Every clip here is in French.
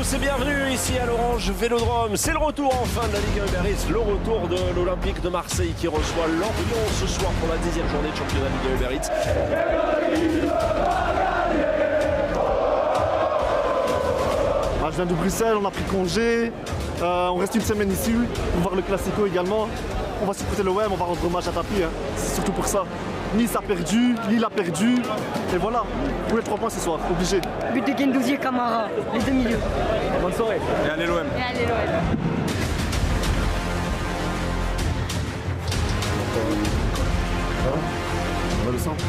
tous et bienvenue ici à l'Orange Vélodrome. C'est le retour enfin de la Ligue 1 Uber Eats, le retour de l'Olympique de Marseille qui reçoit Lorient ce soir pour la 10e journée de championnat Ligue 1 Uber Eats. Je viens de Bruxelles, on a pris congé, on reste une semaine ici pour voir le Classico également. On va supporter l'OM, on va rendre hommage à Tapi, c'est surtout pour ça. Nice a perdu, Lille a perdu, et voilà, pour les 3 points ce soir, obligé. But de Guendouzi et Camara, les deux milieux. Bonne soirée. Et allez l'OM. Et allez l'OM. On va le centre.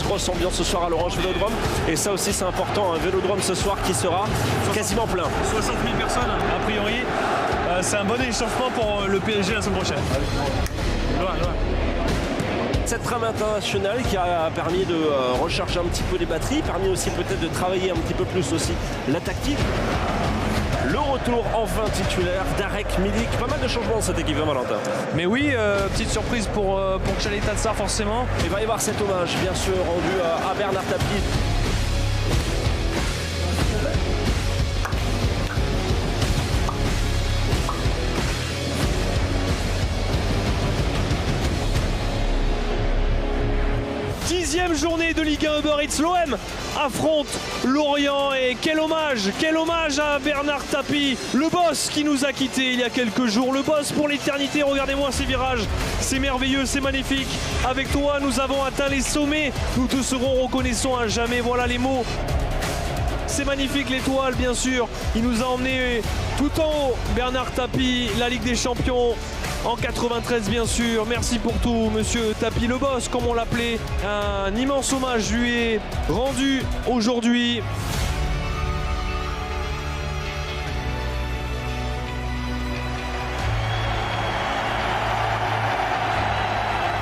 Grosse ambiance ce soir à l'Orange Vélodrome, et ça aussi c'est important, un Vélodrome ce soir qui sera quasiment plein. 60 000 personnes a priori, c'est un bon échauffement pour le PSG la semaine prochaine. Loin. Cette trame internationale qui a permis de recharger un petit peu les batteries, permis aussi peut-être de travailler un petit peu plus aussi la tactique. Le retour enfin titulaire d'Arek Milik. Pas mal de changements dans cette équipe, Valentin. Mais oui, petite surprise pour Khalid Tadsar forcément. Il va y avoir cet hommage, bien sûr, rendu à Bernard Tapie. Dixième journée de Ligue 1 Uber Eats, l'OM affronte Lorient, et quel hommage à Bernard Tapie, le boss qui nous a quittés il y a quelques jours, le boss pour l'éternité. Regardez-moi ces virages, c'est merveilleux, c'est magnifique. Avec toi, nous avons atteint les sommets, nous te serons reconnaissants à jamais. Voilà les mots. C'est magnifique, l'étoile bien sûr, il nous a emmenés tout en haut. Bernard Tapie, la Ligue des Champions en 93 bien sûr. Merci pour tout monsieur Tapie, le boss comme on l'appelait. Un immense hommage lui est rendu aujourd'hui.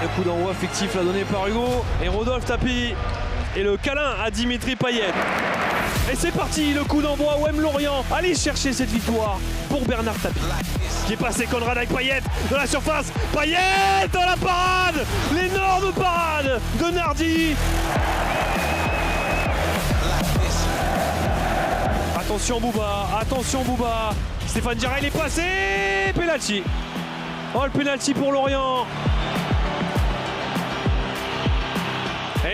Le coup d'envoi fictif là donné par Hugo et Rodolphe Tapie, et le câlin à Dimitri Payet. Et c'est parti, le coup d'envoi OM Lorient. Allez chercher cette victoire pour Bernard Tapie. Qui est passé Conrad avec Payet dans la surface. Payet dans la parade. L'énorme parade de Nardi. Attention Bouba. Stéphane Diarra, il est passé. Penalty. Oh, le penalty pour Lorient.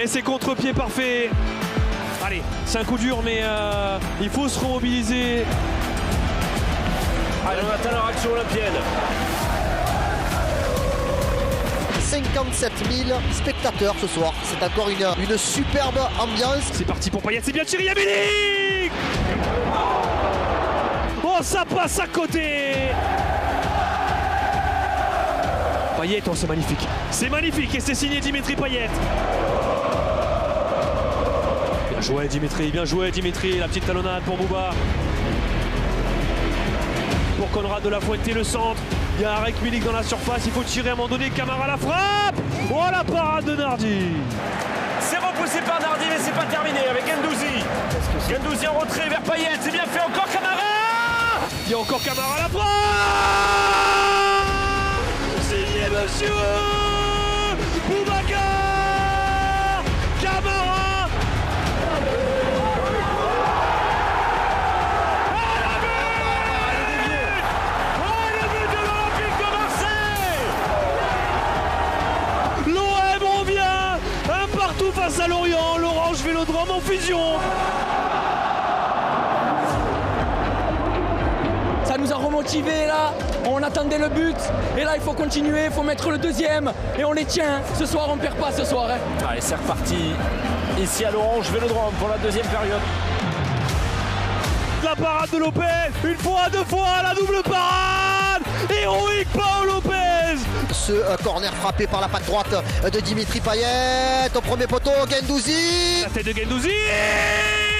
Et c'est contre-pied parfait. Allez, c'est un coup dur, mais il faut se remobiliser. Allez, on atteint leur action olympienne. 57 000 spectateurs ce soir. C'est encore une superbe ambiance. C'est parti pour Payet, c'est bien tiré, Milik. Oh, ça passe à côté. Payet, oh, c'est magnifique. C'est magnifique, et c'est signé Dimitri Payet. Bien joué Dimitri, la petite talonnade pour Bouba. Pour Conrad de la Fuente, le centre. Il y a Arek Milik dans la surface, il faut tirer à un moment donné. Camara la frappe. Oh, la parade de Nardi. C'est repoussé par Nardi, mais c'est pas terminé avec Guendouzi. Guendouzi en retrait vers Payet, c'est bien fait, encore Camara. Il y a encore Camara la frappe. Signé monsieur Boubacar Camara. Face à Lorient, l'Orange Vélodrome en fusion. Ça nous a remotivés là, on attendait le but et là il faut continuer, il faut mettre le deuxième et on les tient. Ce soir on perd pas ce soir. Allez, c'est reparti ici à l'Orange Vélodrome pour la deuxième période. La parade de Lopez, une fois, deux fois, la double parade. Héroïque Paul Lopez. Ce corner frappé par la patte droite de Dimitri Payet au premier poteau. Guendouzi. La tête de Guendouzi.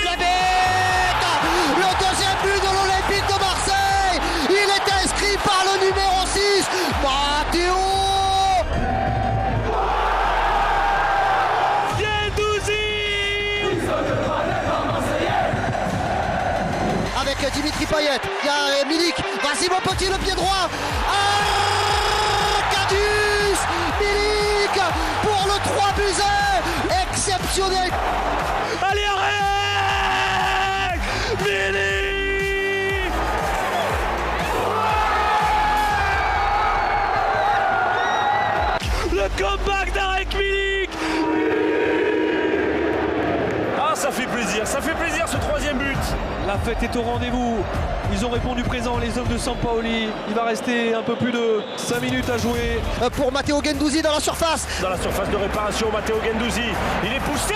La bête. Le deuxième but de l'Olympique de Marseille. Il est inscrit par le numéro 6, Matteo. Dimitri Payet. Il y a Milik. Vas-y mon petit, le pied droit. Cadius Milik pour le 3-1. Exceptionnel. Allez, arrête Milik. Le comeback d'Arek Milik. Ah, ça fait plaisir ce troisième but. La fête est au rendez-vous. Ils ont répondu présent, les hommes de Sampaoli. Il va rester un peu plus de 5 minutes à jouer. Pour Matteo Guendouzi dans la surface. Dans la surface de réparation, Matteo Guendouzi, il est poussé.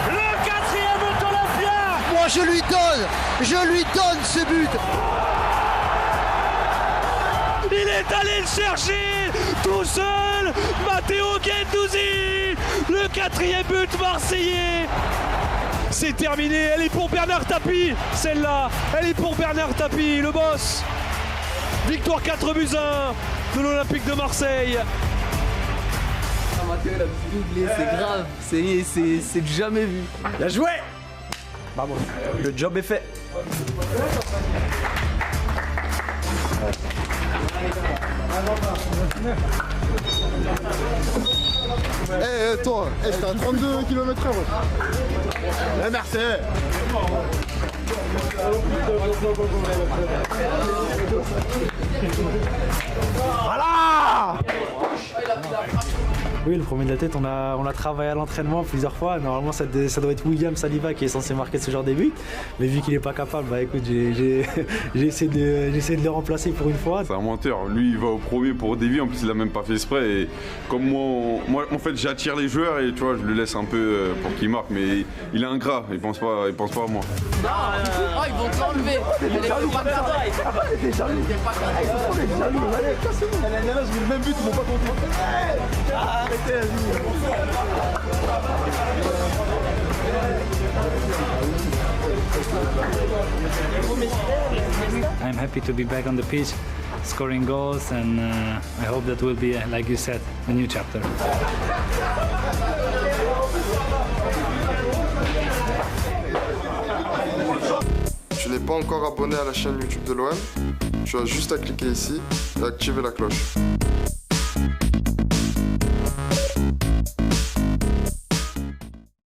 Le 4e but Olympia. Moi je lui donne ce but. Il est allé le chercher tout seul, Matteo Guendouzi, le 4e but marseillais. C'est terminé, elle est pour Bernard Tapie, celle-là, elle est pour Bernard Tapie, le boss. Victoire 4-1 de l'Olympique de Marseille. Matteo il a doublé, c'est grave, c'est du jamais vu. Bien joué. Bravo, le job est fait. Toi, j'étais à 32 km/h. Merci. Voilà. Oui, le premier de la tête, on a travaillé à l'entraînement plusieurs fois. Normalement, ça doit être William Saliba qui est censé marquer ce genre de but. Mais vu qu'il n'est pas capable, bah écoute, j'ai essayé de le remplacer pour une fois. C'est un menteur. Lui, il va au premier pour dévier. En plus, il n'a même pas fait exprès. Et comme moi, en fait, j'attire les joueurs et tu vois, je le laisse un peu pour qu'il marque. Mais il est ingrat. Il pense pas à moi. Oh, ils vont te l'enlever. Je mets le même but, ils m'ont pas compris. Arrêtez, I'm happy to be back on the pitch, scoring goals, and I hope that will be, like you said, a new chapter. Tu n'es pas encore abonné à la chaîne YouTube de l'OM, tu as juste à cliquer ici et activer la cloche.